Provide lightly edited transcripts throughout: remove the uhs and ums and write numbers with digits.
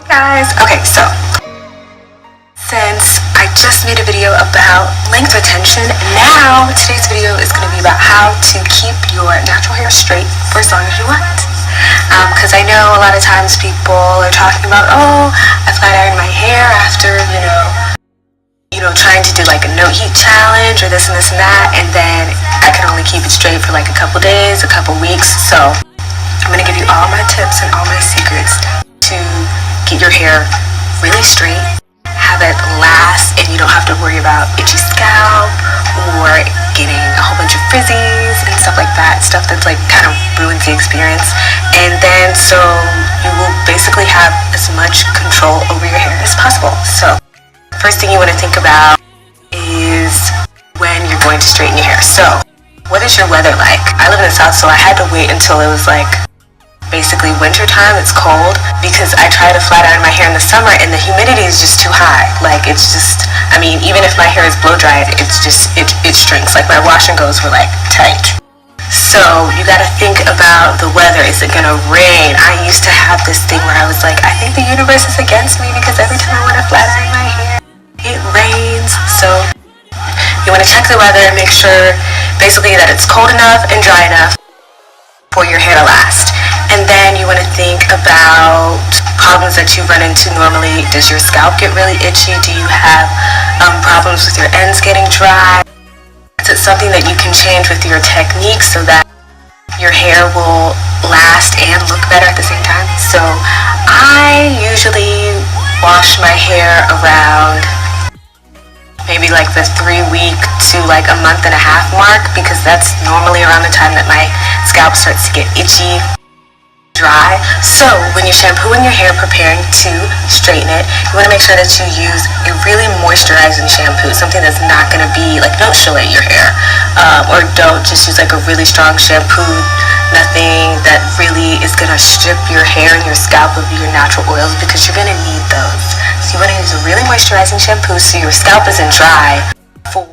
Guys, okay, so since I just made a video about length retention, now today's video is going to be about how to keep your natural hair straight for as long as you want. Because I know a lot of times people are talking about, oh, I flat ironed my hair after, trying to do like a no heat challenge or this and this and that, and then I can only keep it straight for like a couple days, a couple weeks. So I'm going to give you all my tips and all my secrets to get your hair really straight, have it last, and you don't have to worry about itchy scalp or getting a whole bunch of frizzies and stuff like that, stuff that's like kind of ruins the experience. And then so you will basically have as much control over your hair as possible. So first thing you want to think about is when you're going to straighten your hair. So what is your weather like? I live in the south, so I had to wait until it was like basically winter time. It's cold because I try to flat iron my hair in the summer and the humidity is just too high. Like it's just, I mean, even if my hair is blow dried, it's just, it shrinks. Like my wash and goes were like tight. So you got to think about the weather. Is it gonna rain? I used to have this thing where I was like, I think the universe is against me because every time I want to flat iron my hair, it rains. So you want to check the weather and make sure basically that it's cold enough and dry enough for your hair to last. And then you want to think about problems that you run into normally. Does your scalp get really itchy? Do you have problems with your ends getting dry? Is it something that you can change with your technique so that your hair will last and look better at the same time? So I usually wash my hair around maybe like the 3-week to like a month and a half mark, because that's normally around the time that my scalp starts to get itchy, dry. So when you're shampooing your hair, preparing to straighten it, you want to make sure that you use a really moisturizing shampoo, something that's not going to be like, don't shellac your hair, or don't just use like a really strong shampoo, nothing that really is going to strip your hair and your scalp of your natural oils, because you're going to need those. So you want to use a really moisturizing shampoo so your scalp isn't dry for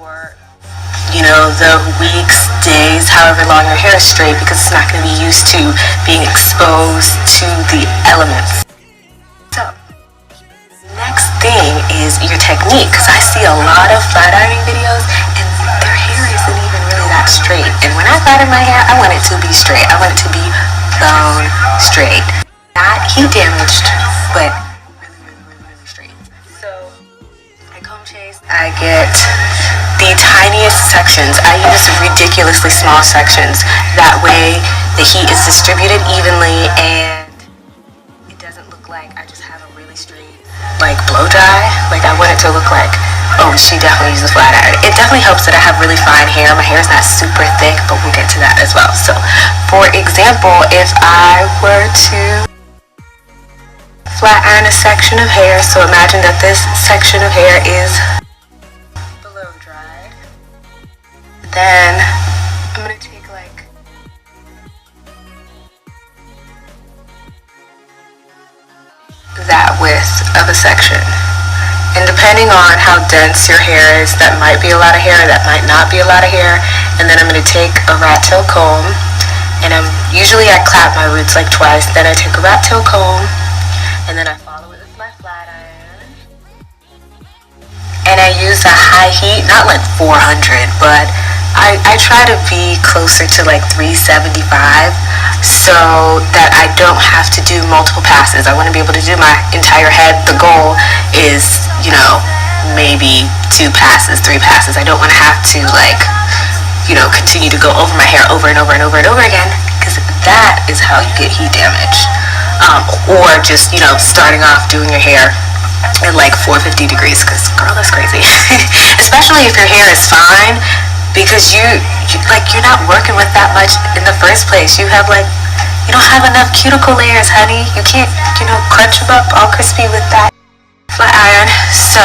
the weeks, days, however long your hair is straight, because it's not going to be used to being exposed to the elements. So next thing is your technique, because I see a lot of flat ironing videos and their hair isn't even really that straight. And when I flat iron my hair, I want it to be straight. I want it to be bone straight, not heat damaged, but really straight. So I comb chase, I get the tiniest sections. I use ridiculously small sections. That way the heat is distributed evenly and it doesn't look like I just have a really straight, like blow dry. Like I want it to look like, oh, she definitely uses flat iron. It definitely helps that I have really fine hair. My hair is not super thick, but we'll get to that as well. So for example, if I were to flat iron a section of hair, so imagine that this section of hair is blow dried, then I'm going to take like that width of a section. And depending on how dense your hair is, that might be a lot of hair, that might not be a lot of hair. And then I'm going to take a rat tail comb, and usually I clap my roots like twice, then I take a rat tail comb, and then I follow it with my flat iron. And I use a high heat, not like 400, but I try to be closer to like 375 so that I don't have to do multiple passes. I want to be able to do my entire head. The goal is, maybe 2 passes, 3 passes. I don't want to have to continue to go over my hair over and over and over and over again, because that is how you get heat damage. Or just, starting off doing your hair at like 450 degrees, because girl, that's crazy. Especially if your hair is fine, because you're not working with that much in the first place. You don't have enough cuticle layers, honey. You can't, crunch them up all crispy with that flat iron. So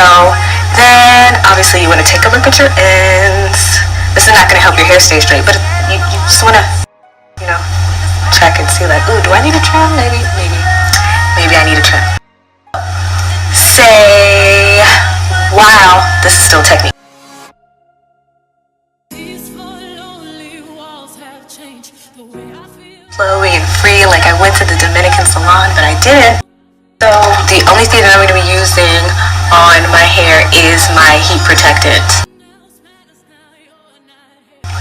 then obviously you want to take a look at your ends. This is not going to help your hair stay straight, but you just want to, check and see like, ooh, do I need a trim? Maybe I need a trim. Say, wow, this is still technique. Flowy and free, like I went to the Dominican salon, but I didn't. So the the only thing that I'm going to be using on my hair is my heat protectant.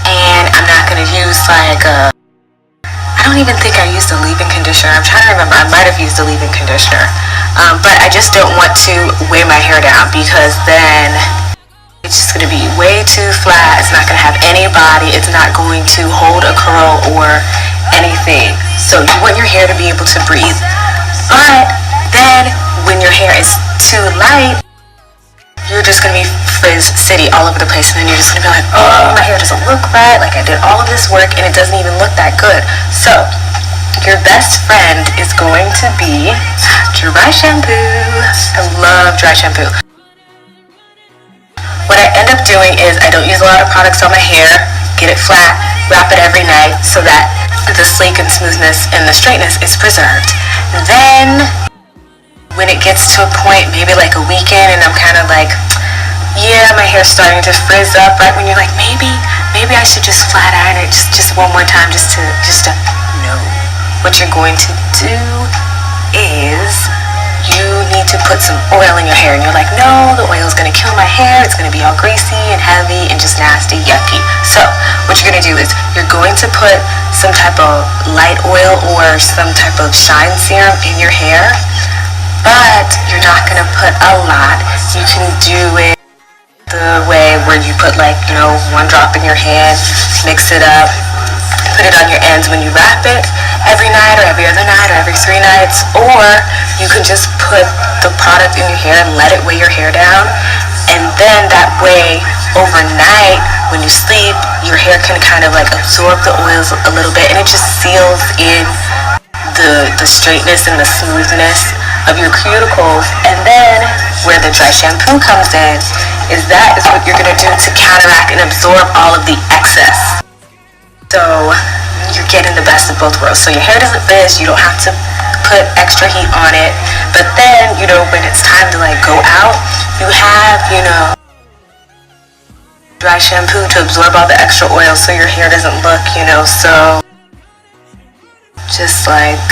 And I'm not going to use like I don't even think I used a leave-in conditioner. I'm trying to remember. I might have used a leave-in conditioner. But I just don't want to weigh my hair down because then it's just going to be way too flat. It's not going to have any body. It's not going to hold a curl or anything. So you want your hair to be able to breathe. But then when your hair is too light, you're just going to be frizz city all over the place. And then you're just going to be like, oh, my hair doesn't look right. Like I did all of this work and it doesn't even look that good. So your best friend is going to be dry shampoo. I love dry shampoo. What I end up doing is I don't use a lot of products on my hair, get it flat, wrap it every night so that the sleek and smoothness and the straightness is preserved. Then when it gets to a point, maybe like a weekend, and I'm kind of like, yeah, my hair's starting to frizz up, right when you're like, maybe I should just flat iron it just one more time just to no. What you're going to do is you need to put some oil in your hair, and you're like, no, the oil is going to kill my hair. It's going to be all greasy and heavy and just nasty, yucky. So what you're going to do is you're going to put some type of light oil or some type of shine serum in your hair, but you're not going to put a lot. You can do it the way where you put like, one drop in your hand, mix it up, put it on your ends when you wrap it every night or every other night or every 3 nights, or you can just put the product in your hair and let it weigh your hair down, and then that way overnight when you sleep your hair can kind of like absorb the oils a little bit, and it just seals in the straightness and the smoothness of your cuticles. And then where the dry shampoo comes in is what you're going to do to counteract and absorb all of the excess. So you're getting the best of both worlds. So your hair doesn't frizz, you don't have to put extra heat on it, but then, when it's time to like go out, you have, dry shampoo to absorb all the extra oil so your hair doesn't look, so just like,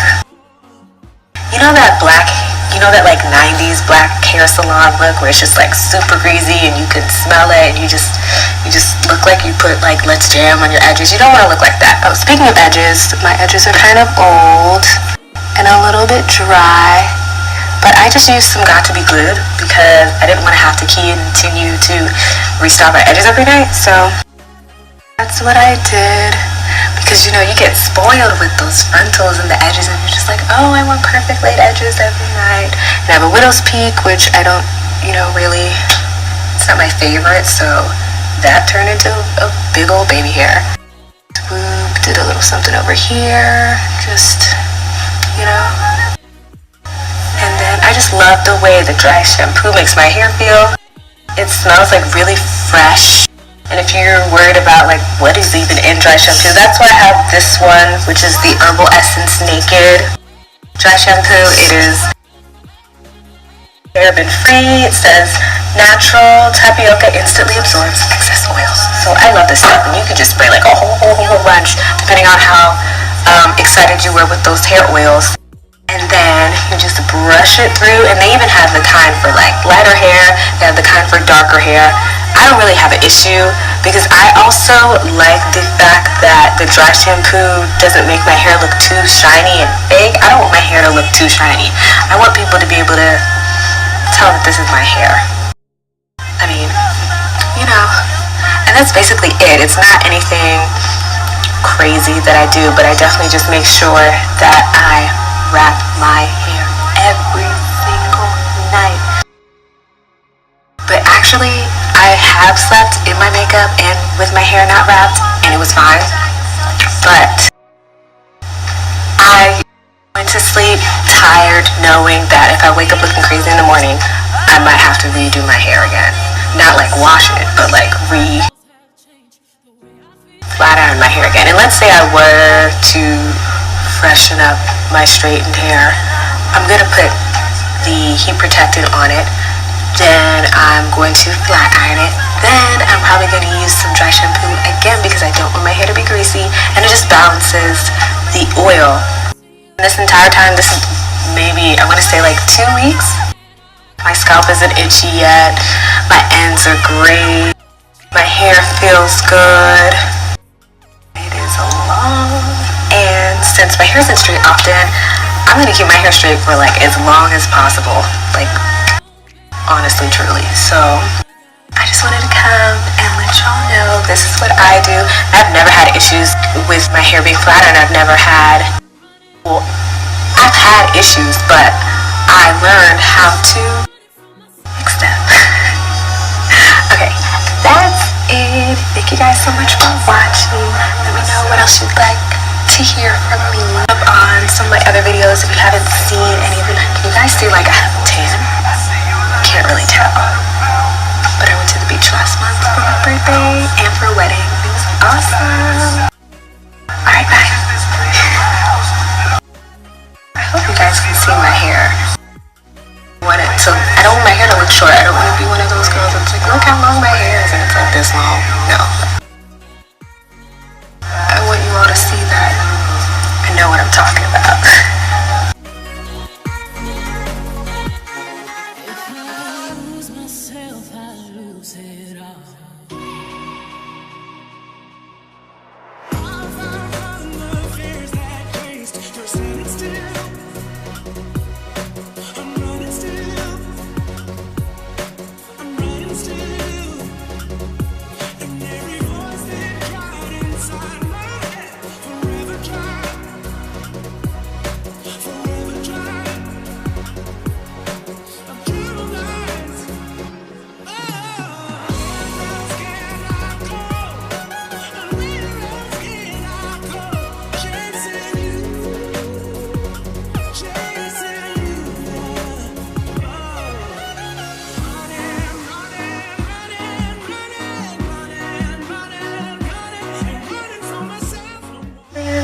that like 90s black hair salon look where it's just like super greasy and you can smell it and you just look like you put like Let's Jam on your edges. You don't want to look like that. Oh, speaking of edges, my edges are kind of old and a little bit dry, but I just used some Got To Be Glued because I didn't want to have to continue to restyle my edges every night. So that's what I did. Because you get spoiled with those frontals and the edges, and you're just like, oh, I want perfect laid edges every night. And I have a widow's peak, which I don't, really, it's not my favorite, so that turned into a big old baby hair. Swoop, did a little something over here, just, And then I just love the way the dry shampoo makes my hair feel. It smells like really fresh. And if you're worried about like what is even in dry shampoo, that's why I have this one, which is the Herbal Essence Naked dry shampoo. It is paraben free. It says natural tapioca instantly absorbs excess oils. So I love this stuff, and you can just spray like a whole bunch depending on how excited you were with those hair oils. And then you just brush it through, and they even have the kind for like lighter hair, they have the kind for darker hair. I don't really have an issue because I also like the fact that the dry shampoo doesn't make my hair look too shiny and fake. I don't want my hair to look too shiny. I want people to be able to tell that this is my hair. I mean, and that's basically it. It's not anything crazy that I do, but I definitely just make sure that I wrap my hair every single night. But actually, I have slept in my makeup and with my hair not wrapped, and it was fine. But I went to sleep tired, knowing that if I wake up looking crazy in the morning, I might have to redo my hair again. Not like wash it, but like flat iron my hair again. And let's say I were to freshen up my straightened hair, I'm going to put the heat protectant on it, then I'm going to flat iron it, then I'm probably going to use some dry shampoo again because I don't want my hair to be greasy, and it just balances the oil. And this entire time, this is maybe, I want to say like 2 weeks. My scalp isn't itchy yet. My ends are great. My hair feels good. It is long. And since my hair isn't straight often, I'm going to keep my hair straight for like as long as possible. Like, honestly, truly. So I just wanted to come and let y'all know this is what I do. I've never had issues with my hair being flat, and I've never had, well, I've had issues, but I learned how to fix them. Okay, that's it. Thank you guys so much for watching. Let me know what else you'd like to hear from me. Up on some of my other videos if you haven't seen any of them. Can you guys see like I have tan? Can't really tell. But I went to the beach last month for my birthday and for a wedding. It was awesome. Alright, bye. I hope you guys can see my hair. So I don't want my hair to look short. I don't want to be one of those girls that's like, look how long my hair is and it's like this long. No. I want you all to see that I know what I'm talking about.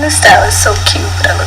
This style is so cute, but I